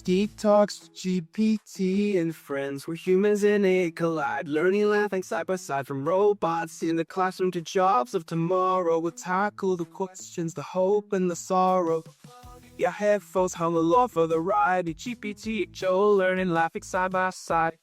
Geek talks, GPT, and friends. We're humans and they collide. Learning, laughing side by side. From robots in the classroom to jobs of tomorrow. We'll tackle the questions, the hope, and the sorrow. Your headphones hung along for the ride. The GPT, Joe, learning, laughing side by side.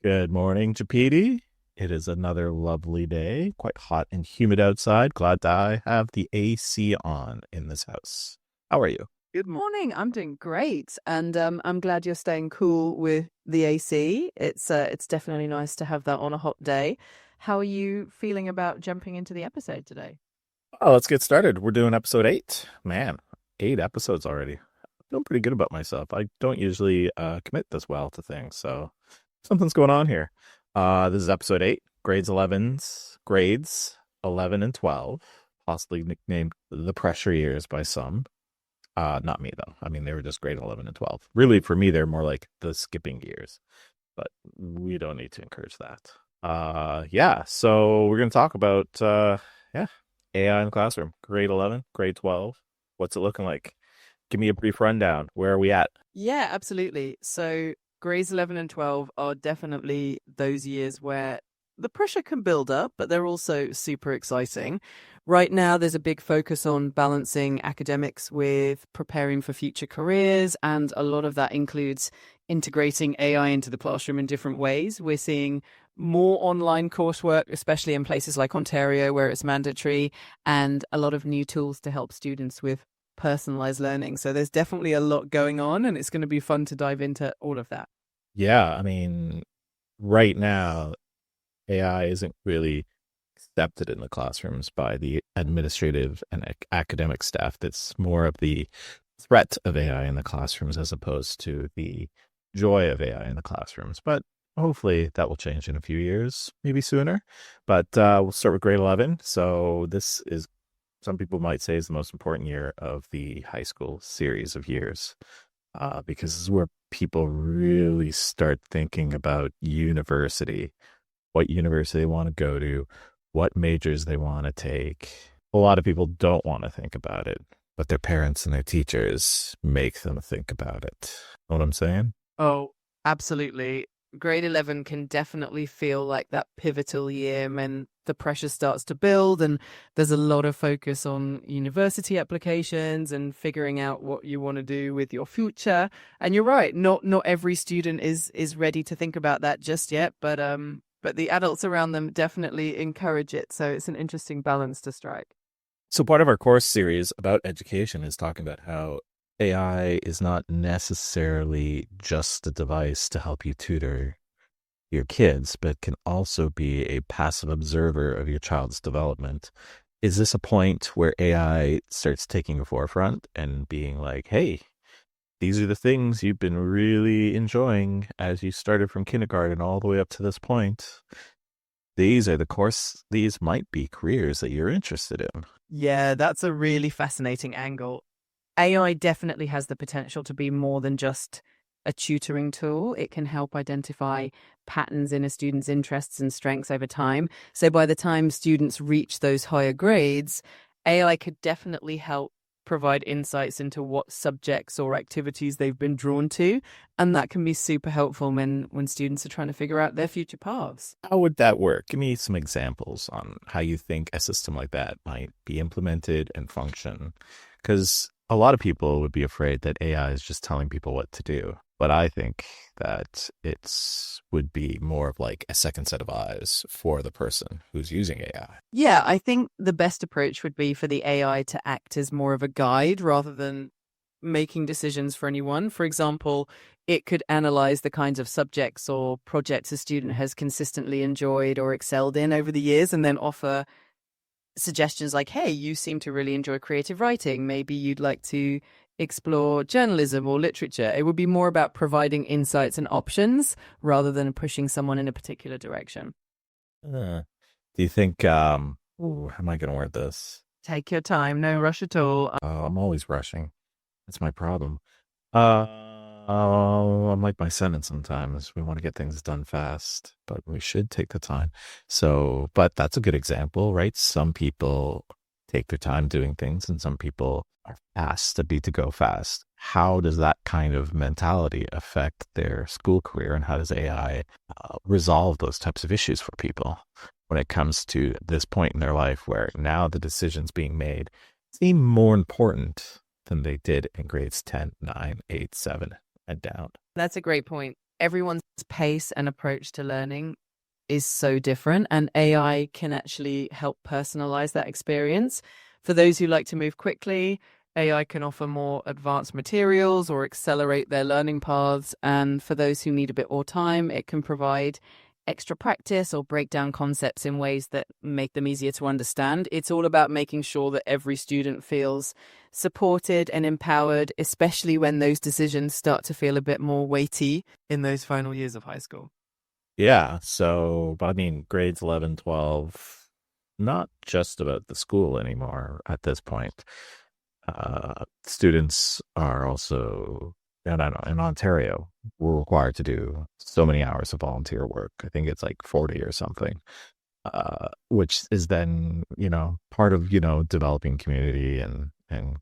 Good morning, Japedi. It is another lovely day, quite hot and humid outside. Glad that I have the AC on in this house. How are you? Good morning. I'm doing great, and I'm glad you're staying cool with the AC. It's definitely nice to have that on a hot day. How are you feeling about jumping into the episode today? Oh, let's get started. We're doing episode 8. Man, 8 episodes already. I feel pretty good about myself. I don't usually commit this well to things, so something's going on here. This is episode 8, grades 11 and 12, possibly nicknamed the pressure years by some. Not me, though. I mean, they were just grade 11 and 12. Really, for me, they're more like the skipping years, but we don't need to encourage that. So we're going to talk about, AI in the classroom, grade 11, grade 12. What's it looking like? Give me a brief rundown. Where are we at? Yeah, absolutely. So grades 11 and 12 are definitely those years where the pressure can build up, but they're also super exciting. Right now, there's a big focus on balancing academics with preparing for future careers, and a lot of that includes integrating AI into the classroom in different ways. We're seeing more online coursework, especially in places like Ontario, where it's mandatory, and a lot of new tools to help students with personalized learning. So there's definitely a lot going on, and it's going to be fun to dive into all of that. Yeah, I mean, right now, AI isn't really accepted in the classrooms by the administrative and academic staff. That's more of the threat of AI in the classrooms as opposed to the joy of AI in the classrooms. But hopefully that will change in a few years, maybe sooner. But we'll start with grade 11. So this is, some people might say, is the most important year of the high school series of years, because this is where people really start thinking about university, what university they want to go to, what majors they want to take. A lot of people don't want to think about it, but their parents and their teachers make them think about it. Know what I'm saying? Oh, absolutely. Grade 11 can definitely feel like that pivotal year when the pressure starts to build, and there's a lot of focus on university applications and figuring out what you want to do with your future. And you're right, not every student is ready to think about that just yet, but the adults around them definitely encourage it. So it's an interesting balance to strike. So part of our course series about education is talking about how AI is not necessarily just a device to help you tutor your kids, but can also be a passive observer of your child's development. Is this a point where AI starts taking a forefront and being like, hey, these are the things you've been really enjoying as you started from kindergarten all the way up to this point? These might be careers that you're interested in. Yeah, that's a really fascinating angle. AI definitely has the potential to be more than just a tutoring tool. It can help identify patterns in a student's interests and strengths over time. So by the time students reach those higher grades, AI could definitely help provide insights into what subjects or activities they've been drawn to. And that can be super helpful when students are trying to figure out their future paths. How would that work? Give me some examples on how you think a system like that might be implemented and function. Because a lot of people would be afraid that AI is just telling people what to do. But I think that it would be more of like a second set of eyes for the person who's using AI. Yeah, I think the best approach would be for the AI to act as more of a guide rather than making decisions for anyone. For example, it could analyze the kinds of subjects or projects a student has consistently enjoyed or excelled in over the years and then offer suggestions like, hey, you seem to really enjoy creative writing. Maybe you'd like to explore journalism or literature. It would be more about providing insights and options rather than pushing someone in a particular direction. Do you think, how am I going to word this? Take your time, no rush at all. I'm always rushing. That's my problem. I'm like my Senate sometimes. We want to get things done fast, but we should take the time. So, but that's a good example, right? Some people take their time doing things, and some people are fast to be to go fast. How does that kind of mentality affect their school career, and how does AI resolve those types of issues for people when it comes to this point in their life where now the decisions being made seem more important than they did in grades 10, 9, 8, 7, and down? That's a great point. Everyone's pace and approach to learning is so different, and AI can actually help personalize that experience. For those who like to move quickly, AI can offer more advanced materials or accelerate their learning paths. And for those who need a bit more time, it can provide extra practice or break down concepts in ways that make them easier to understand. It's all about making sure that every student feels supported and empowered, especially when those decisions start to feel a bit more weighty in those final years of high school. Yeah. So, but I mean, grades 11, 12, not just about the school anymore at this point. Students are also, I don't know, in Ontario, we're required to do so many hours of volunteer work. I think it's like 40 or something, which is then, part of, developing community and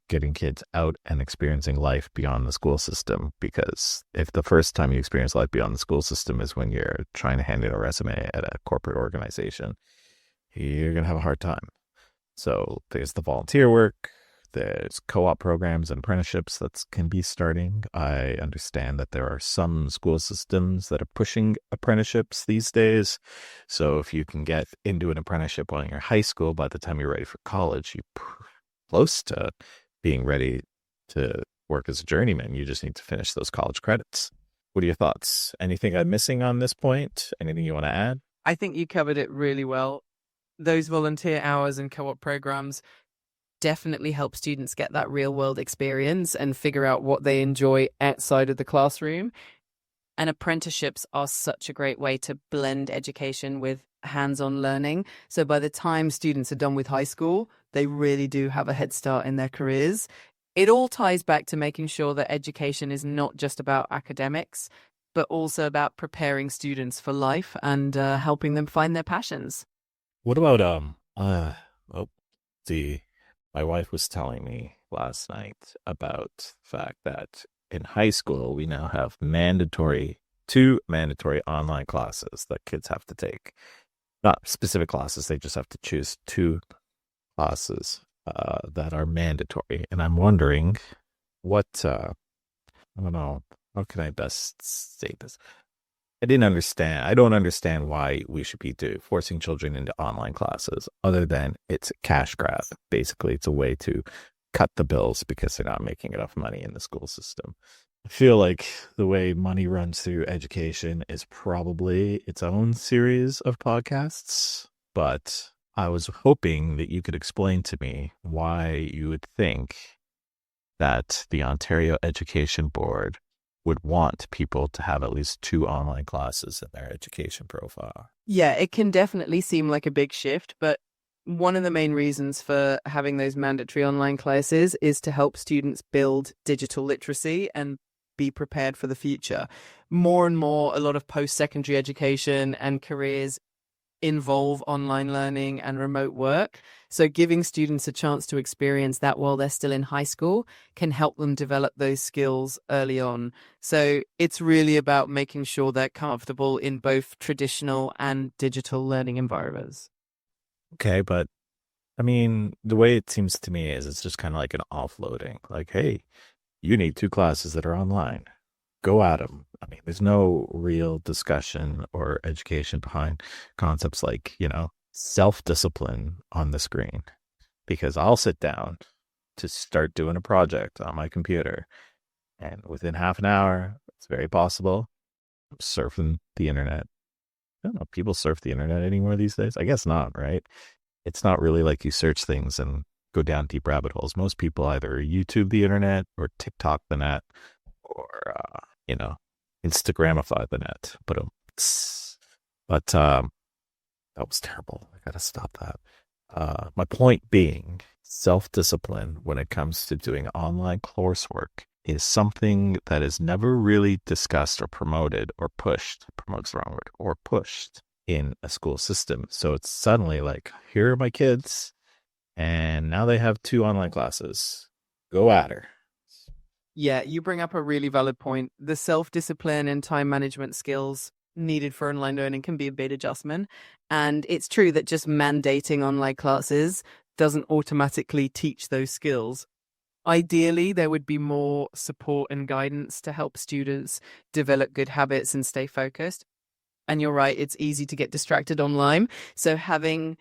getting kids out and experiencing life beyond the school system. Because if the first time you experience life beyond the school system is when you're trying to hand in a resume at a corporate organization, you're going to have a hard time. So there's the volunteer work. There's co-op programs and apprenticeships that can be starting. I understand that there are some school systems that are pushing apprenticeships these days. So if you can get into an apprenticeship while you're in high school, by the time you're ready for college, you're close to being ready to work as a journeyman. You just need to finish those college credits. What are your thoughts? Anything I'm missing on this point? Anything you want to add? I think you covered it really well. Those volunteer hours and co-op programs definitely help students get that real world experience and figure out what they enjoy outside of the classroom. And apprenticeships are such a great way to blend education with hands-on learning. So by the time students are done with high school, they really do have a head start in their careers. It all ties back to making sure that education is not just about academics, but also about preparing students for life and helping them find their passions. What about my wife was telling me last night about the fact that in high school, we now have two mandatory online classes that kids have to take. Not specific classes, they just have to choose two classes that are mandatory. And I'm wondering I don't know, how can I best say this? I don't understand why we should be forcing children into online classes other than it's a cash grab. Basically, it's a way to cut the bills because they're not making enough money in the school system. I feel like the way money runs through education is probably its own series of podcasts, but I was hoping that you could explain to me why you would think that the Ontario Education Board would want people to have at least two online classes in their education profile. Yeah, it can definitely seem like a big shift, but one of the main reasons for having those mandatory online classes is to help students build digital literacy and be prepared for the future. More and more, a lot of post-secondary education and careers involve online learning and remote work. So giving students a chance to experience that while they're still in high school can help them develop those skills early on. So it's really about making sure they're comfortable in both traditional and digital learning environments. Okay, but I mean, the way it seems to me is it's just kind of like an offloading. Like, hey, you need two classes that are online. Go at them. I mean, there's no real discussion or education behind concepts like, self-discipline on the screen. Because I'll sit down to start doing a project on my computer, and within half an hour, it's very possible, I'm surfing the internet. I don't know, people surf the internet anymore these days? I guess not, right? It's not really like you search things and go down deep rabbit holes. Most people either YouTube the internet or TikTok the net or, Instagramify the net. But that was terrible. I gotta stop that. My point being, self-discipline when it comes to doing online coursework is something that is never really discussed or promoted or pushed. Promote's the wrong word, or pushed in a school system. So it's suddenly like, here are my kids, and now they have 2 online classes. Go at her. Yeah, you bring up a really valid point. The self-discipline and time management skills needed for online learning can be a big adjustment. And it's true that just mandating online classes doesn't automatically teach those skills. Ideally, there would be more support and guidance to help students develop good habits and stay focused. And you're right, it's easy to get distracted online. So having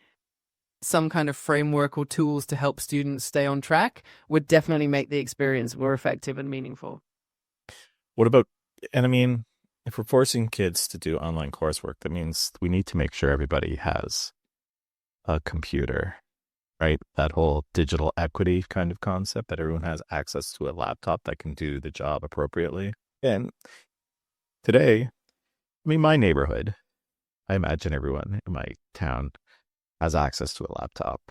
some kind of framework or tools to help students stay on track would definitely make the experience more effective and meaningful. What about, and I mean, if we're forcing kids to do online coursework, that means we need to make sure everybody has a computer, right? That whole digital equity kind of concept, that everyone has access to a laptop that can do the job appropriately. And today, I mean, my neighborhood, I imagine everyone in my town has access to a laptop,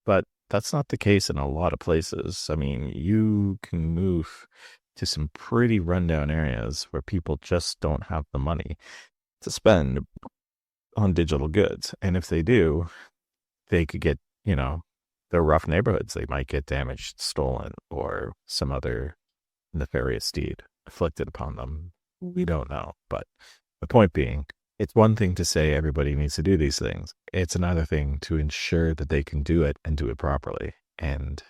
but that's not the case in a lot of places. I mean, you can move to some pretty rundown areas where people just don't have the money to spend on digital goods. And if they do, they could get, they're rough neighborhoods. They might get damaged, stolen, or some other nefarious deed afflicted upon them. We don't know. But the point being, it's one thing to say everybody needs to do these things. It's another thing to ensure that they can do it and do it properly. And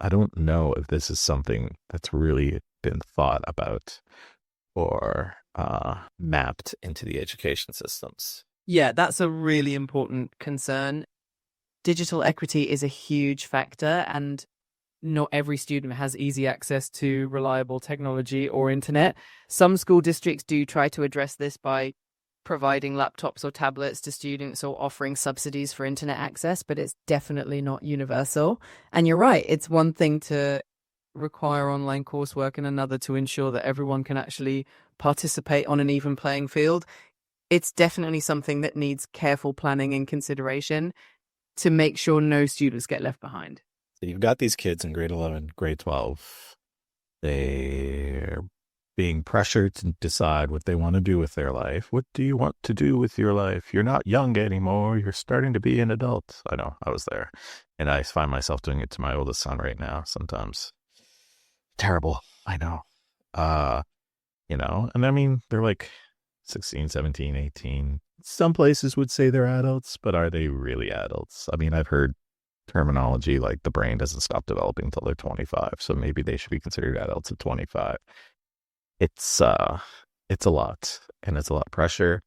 I don't know if this is something that's really been thought about or mapped into the education systems. Yeah, that's a really important concern. Digital equity is a huge factor, and not every student has easy access to reliable technology or internet. Some school districts do try to address this by providing laptops or tablets to students or offering subsidies for internet access, but it's definitely not universal. And you're right, it's one thing to require online coursework and another to ensure that everyone can actually participate on an even playing field. It's definitely something that needs careful planning and consideration to make sure no students get left behind. So you've got these kids in grade 11, grade 12. They're being pressured to decide what they want to do with their life. What do you want to do with your life? You're not young anymore. You're starting to be an adult. I know, I was there. And I find myself doing it to my oldest son right now sometimes. Terrible. I know. And I mean, they're like 16, 17, 18. Some places would say they're adults, but are they really adults? I mean, I've heard terminology like the brain doesn't stop developing until they're 25, so maybe they should be considered adults at 25. It's a lot, and it's a lot of pressure.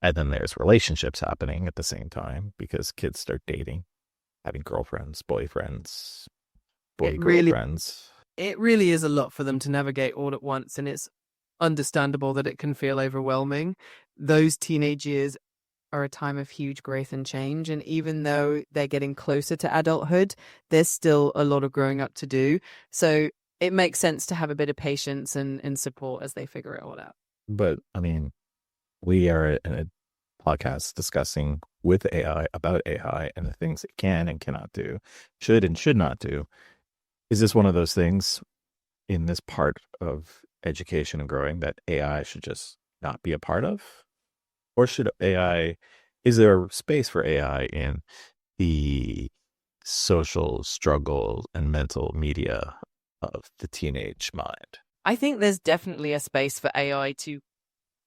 And then there's relationships happening at the same time because kids start dating, having girlfriends, boyfriends, girlfriends. It really is a lot for them to navigate all at once, and it's understandable that it can feel overwhelming. Those teenage years are a time of huge growth and change, and even though they're getting closer to adulthood, there's still a lot of growing up to do. So it makes sense to have a bit of patience and support as they figure it all out. But I mean, we are in a podcast discussing with AI about AI and the things it can and cannot do, should and should not do. Is this one of those things in this part of education and growing that AI should just not be a part of? Or is there a space for AI in the social struggle and mental media of the teenage mind? I think there's definitely a space for AI to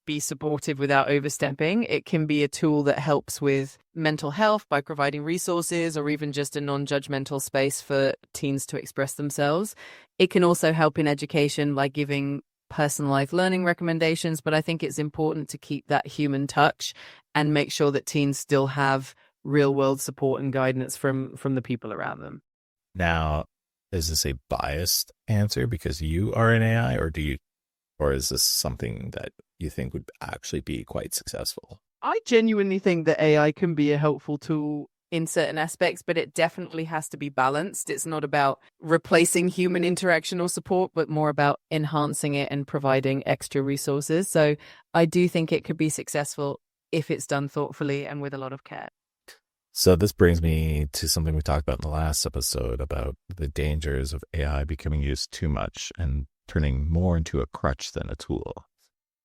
be supportive without overstepping. It can be a tool that helps with mental health by providing resources or even just a non-judgmental space for teens to express themselves. It can also help in education by giving personalized learning recommendations, but I think it's important to keep that human touch and make sure that teens still have real world support and guidance from the people around them. Now, is this a biased answer because you are an AI, or is this something that you think would actually be quite successful? I genuinely think that AI can be a helpful tool in certain aspects, but it definitely has to be balanced. It's not about replacing human interaction or support, but more about enhancing it and providing extra resources. So I do think it could be successful if it's done thoughtfully and with a lot of care. So this brings me to something we talked about in the last episode about the dangers of AI becoming used too much and turning more into a crutch than a tool.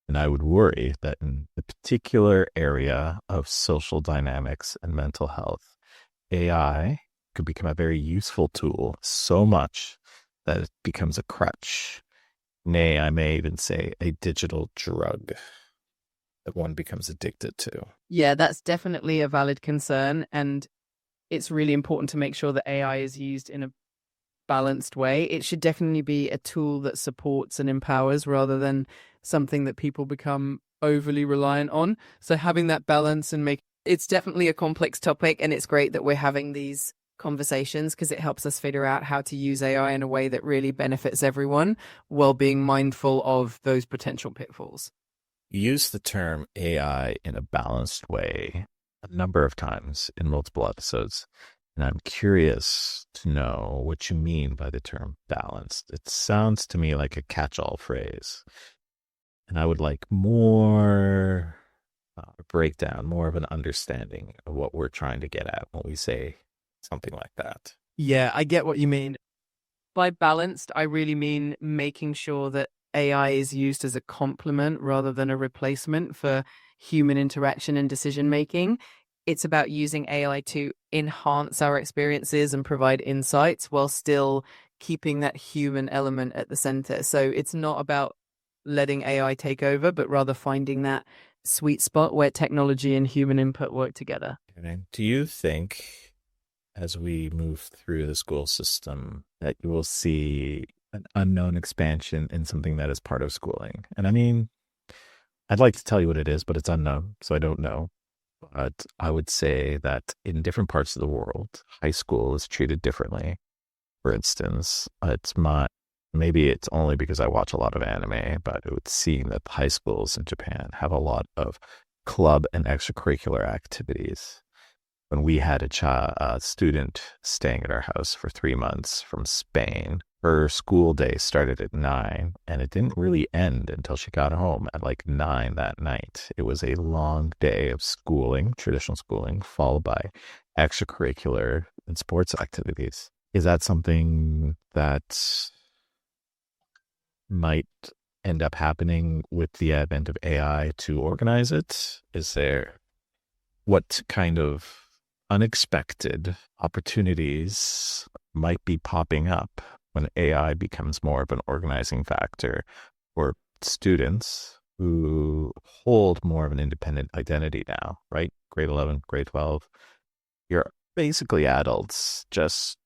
And I would worry that in the particular area of social dynamics and mental health, AI could become a very useful tool so much that it becomes a crutch. Nay, I may even say a digital drug that one becomes addicted to. Yeah, that's definitely a valid concern. And it's really important to make sure that AI is used in a balanced way. It should definitely be a tool that supports and empowers rather than something that people become overly reliant on. So having that balance and it's definitely a complex topic, and it's great that we're having these conversations because it helps us figure out how to use AI in a way that really benefits everyone while being mindful of those potential pitfalls. Use the term AI in a balanced way a number of times in multiple episodes. And I'm curious to know what you mean by the term balanced. It sounds to me like a catch-all phrase. And I would like more breakdown, more of an understanding of what we're trying to get at when we say something like that. Yeah, I get what you mean. By balanced, I really mean making sure that AI is used as a complement rather than a replacement for human interaction and decision making. It's about using AI to enhance our experiences and provide insights while still keeping that human element at the center. So it's not about letting AI take over, but rather finding that sweet spot where technology and human input work together. Okay. Do you think, as we move through the school system, that you will see an unknown expansion in something that is part of schooling? And I mean, I'd like to tell you what it is, but it's unknown, so I don't know. But I would say that in different parts of the world, high school is treated differently. For instance, maybe it's only because I watch a lot of anime, but it would seem that high schools in Japan have a lot of club and extracurricular activities. When we had a student staying at our house for 3 months from Spain, her school day started at 9, and it didn't really end until she got home at like 9 that night. It was a long day of schooling, traditional schooling, followed by extracurricular and sports activities. Is that something that might end up happening with the advent of AI to organize it? What kind of unexpected opportunities might be popping up when AI becomes more of an organizing factor for students who hold more of an independent identity now, right? Grade 11, grade 12. You're basically adults, just,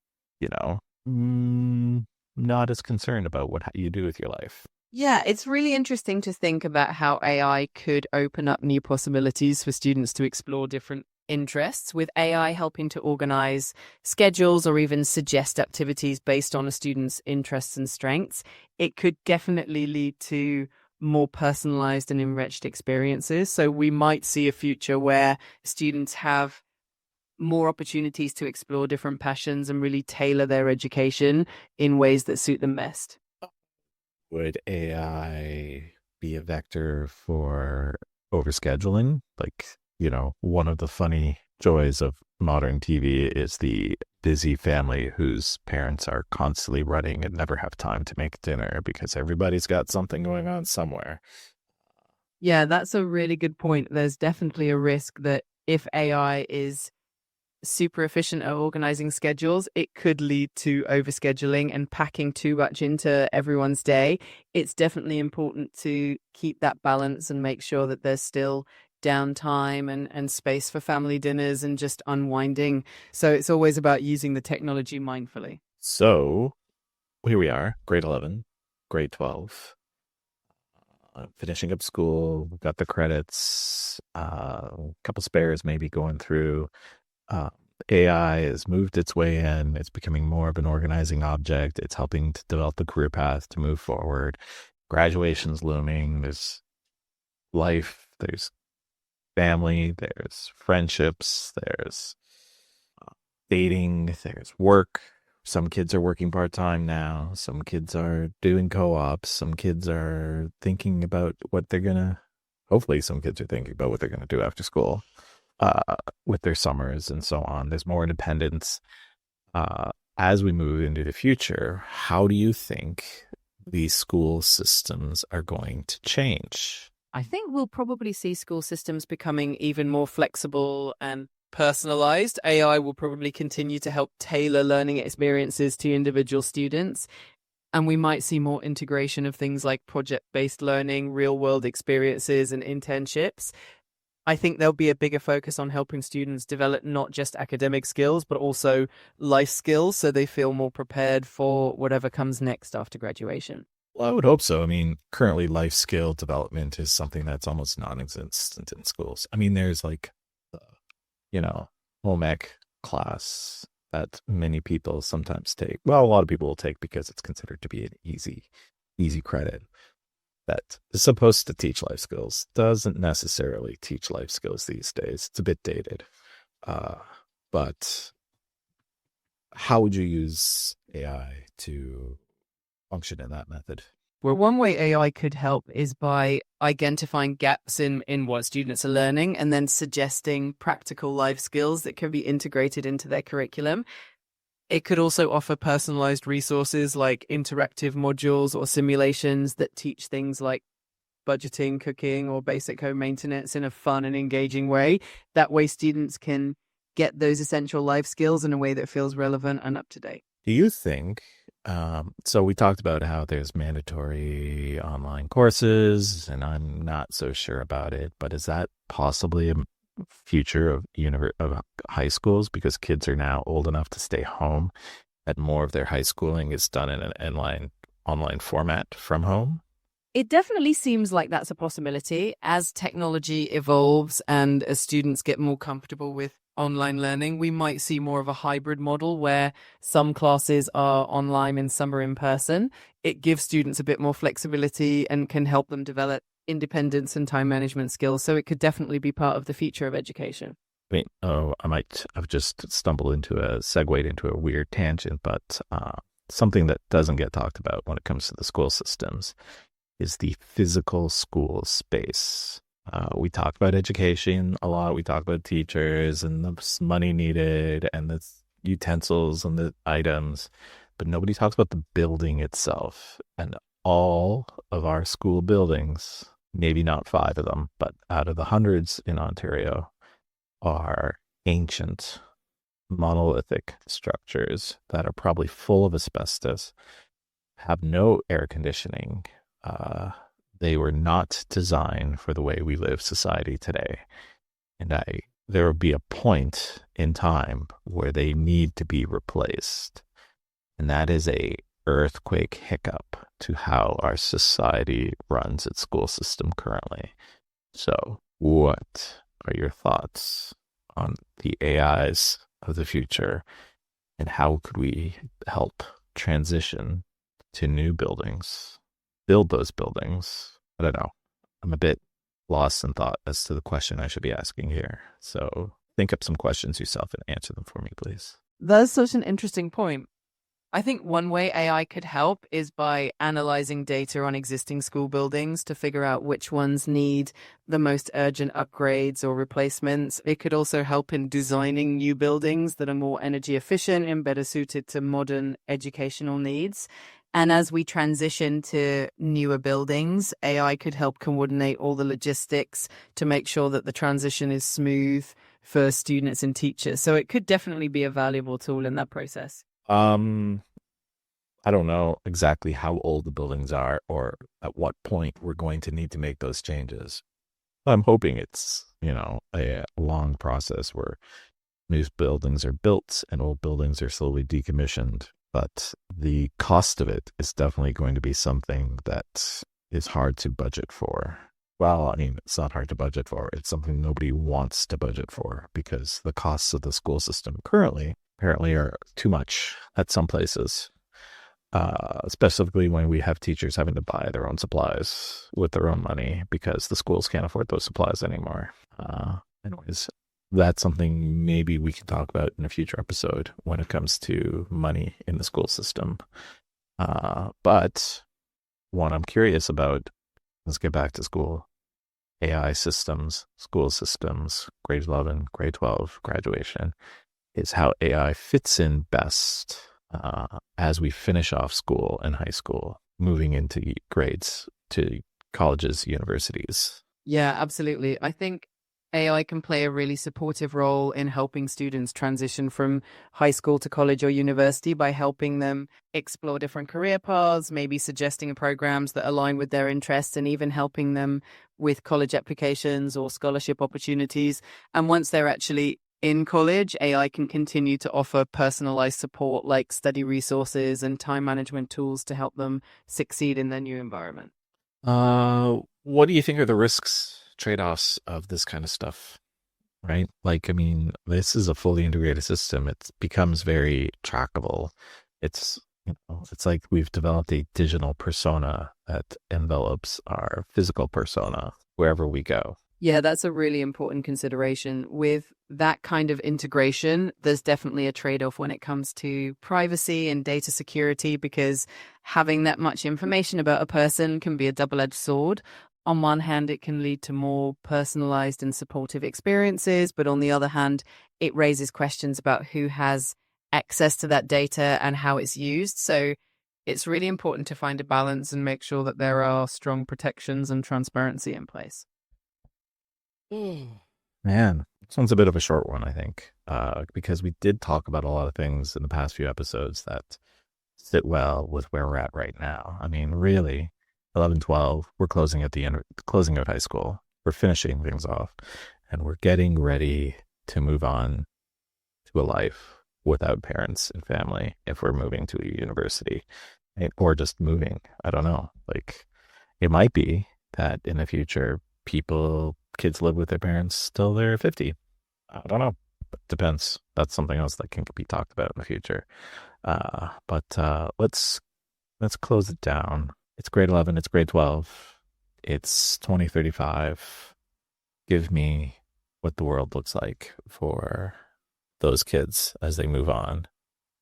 not as concerned about what you do with your life. Yeah, it's really interesting to think about how AI could open up new possibilities for students to explore different interests, with AI helping to organize schedules or even suggest activities based on a student's interests and strengths. It could definitely lead to more personalized and enriched experiences. So we might see a future where students have more opportunities to explore different passions and really tailor their education in ways that suit them best. Would AI be a vector for overscheduling? Like, one of the funny joys of modern TV is the busy family whose parents are constantly running and never have time to make dinner because everybody's got something going on somewhere. Yeah, that's a really good point. There's definitely a risk that if AI is super efficient at organizing schedules, it could lead to overscheduling and packing too much into everyone's day. It's definitely important to keep that balance and make sure that there's still downtime and space for family dinners and just unwinding. So it's always about using the technology mindfully. So here we are, grade 11, grade 12. Finishing up school, we've got the credits, a couple spares maybe going through. AI has moved its way in. It's becoming more of an organizing object. It's helping to develop the career path to move forward. Graduation's looming. There's life. There's family. There's friendships. There's dating. There's work. Some kids are working part-time now. Some kids are doing co-ops. Some kids are thinking about hopefully some kids are thinking about what they're going to do after school. With their summers and so on. There's more independence. As we move into the future, how do you think these school systems are going to change? I think we'll probably see school systems becoming even more flexible and personalized. AI will probably continue to help tailor learning experiences to individual students. And we might see more integration of things like project-based learning, real-world experiences, and internships. I think there'll be a bigger focus on helping students develop not just academic skills, but also life skills so they feel more prepared for whatever comes next after graduation. Well, I would hope so. I mean, currently life skill development is something that's almost non-existent in schools. I mean, there's like, home ec class that many people sometimes take. Well, a lot of people will take because it's considered to be an easy credit that is supposed to teach life skills. Doesn't necessarily teach life skills these days. It's a bit dated. But how would you use AI to function in that method? Well, one way AI could help is by identifying gaps in what students are learning and then suggesting practical life skills that can be integrated into their curriculum. It could also offer personalized resources like interactive modules or simulations that teach things like budgeting, cooking, or basic home maintenance in a fun and engaging way. That way, students can get those essential life skills in a way that feels relevant and up to date. Do you think, so we talked about how there's mandatory online courses, and I'm not so sure about it, but is that possibly a future of high schools, because kids are now old enough to stay home and more of their high schooling is done in an online format from home? It definitely seems like that's a possibility as technology evolves and as students get more comfortable with online learning. We might see more of a hybrid model where some classes are online and some are in person. It gives students a bit more flexibility and can help them develop independence and time management skills. So it could definitely be part of the future of education. I might have just segued into a weird tangent, but something that doesn't get talked about when it comes to the school systems is the physical school space. We talk about education a lot. We talk about teachers and the money needed and the utensils and the items, but nobody talks about the building itself. And all of our school buildings, maybe not 5 of them, but out of the hundreds in Ontario, are ancient monolithic structures that are probably full of asbestos, have no air conditioning. They were not designed for the way we live society today. And there will be a point in time where they need to be replaced. And that is a earthquake hiccup to how our society runs its school system currently. So what are your thoughts on the AIs of the future, and how could we help transition to new buildings, build those buildings? I don't know. I'm a bit lost in thought as to the question I should be asking here. So think up some questions yourself and answer them for me, please. That's such an interesting point. I think one way AI could help is by analyzing data on existing school buildings to figure out which ones need the most urgent upgrades or replacements. It could also help in designing new buildings that are more energy efficient and better suited to modern educational needs. And as we transition to newer buildings, AI could help coordinate all the logistics to make sure that the transition is smooth for students and teachers. So it could definitely be a valuable tool in that process. I don't know exactly how old the buildings are or at what point we're going to need to make those changes. I'm hoping it's, a long process where new buildings are built and old buildings are slowly decommissioned. But the cost of it is definitely going to be something that is hard to budget for. Well, I mean, it's not hard to budget for. It's something nobody wants to budget for because the costs of the school system currently apparently are too much at some places, specifically when we have teachers having to buy their own supplies with their own money because the schools can't afford those supplies anymore. Anyways, that's something maybe we can talk about in a future episode when it comes to money in the school system. But one I'm curious about, let's get back to school. AI systems, school systems, grade 11, grade 12, graduation, is how AI fits in best as we finish off school and high school. moving into grades to colleges, universities. Yeah, absolutely. I think AI can play a really supportive role in helping students transition from high school to college or university by helping them explore different career paths, maybe suggesting programs that align with their interests, and even helping them with college applications or scholarship opportunities. And once they're actually in college, AI can continue to offer personalized support like study resources and time management tools to help them succeed in their new environment. What do you think are the risks, trade-offs of this kind of stuff? Right? Like, I mean, this is a fully integrated system. It becomes very trackable. It's, it's like we've developed a digital persona that envelops our physical persona wherever we go. Yeah, that's a really important consideration. With that kind of integration, there's definitely a trade-off when it comes to privacy and data security, because having that much information about a person can be a double-edged sword. On one hand, it can lead to more personalized and supportive experiences, but on the other hand, it raises questions about who has access to that data and how it's used. So it's really important to find a balance and make sure that there are strong protections and transparency in place. Man, this one's a bit of a short one, I think, because we did talk about a lot of things in the past few episodes that sit well with where we're at right now. I mean, really, 11, 12, we're closing at the end, closing out high school. We're finishing things off, and we're getting ready to move on to a life without parents and family if we're moving to a university, right? Or just moving. I don't know. Like, it might be that in the future, kids live with their parents till they're 50. I don't know. It depends. That's something else that can be talked about in the future. But let's close it down. It's grade 11. It's grade 12. It's 2035. Give me what the world looks like for those kids as they move on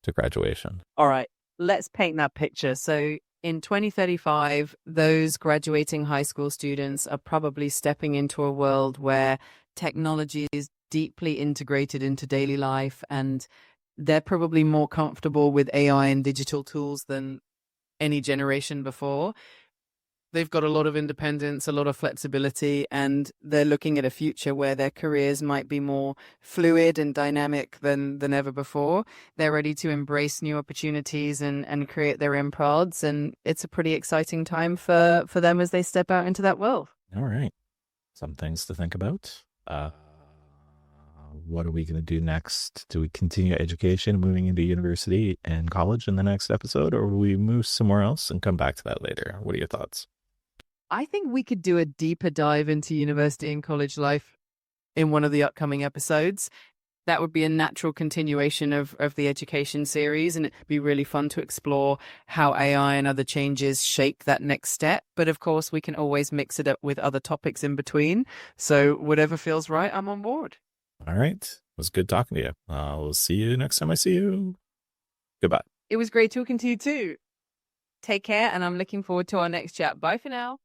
to graduation. All right, let's paint that picture. So in 2035, those graduating high school students are probably stepping into a world where technology is deeply integrated into daily life, and they're probably more comfortable with AI and digital tools than any generation before. They've got a lot of independence, a lot of flexibility, and they're looking at a future where their careers might be more fluid and dynamic than ever before. They're ready to embrace new opportunities and create their own paths, and it's a pretty exciting time for them as they step out into that world. All right. Some things to think about. What are we going to do next? Do we continue education, moving into university and college in the next episode, or will we move somewhere else and come back to that later? What are your thoughts? I think we could do a deeper dive into university and college life in one of the upcoming episodes. That would be a natural continuation of the education series, and it'd be really fun to explore how AI and other changes shape that next step. But of course, we can always mix it up with other topics in between. So whatever feels right, I'm on board. All right. It was good talking to you. I'll see you next time I see you. Goodbye. It was great talking to you too. Take care, and I'm looking forward to our next chat. Bye for now.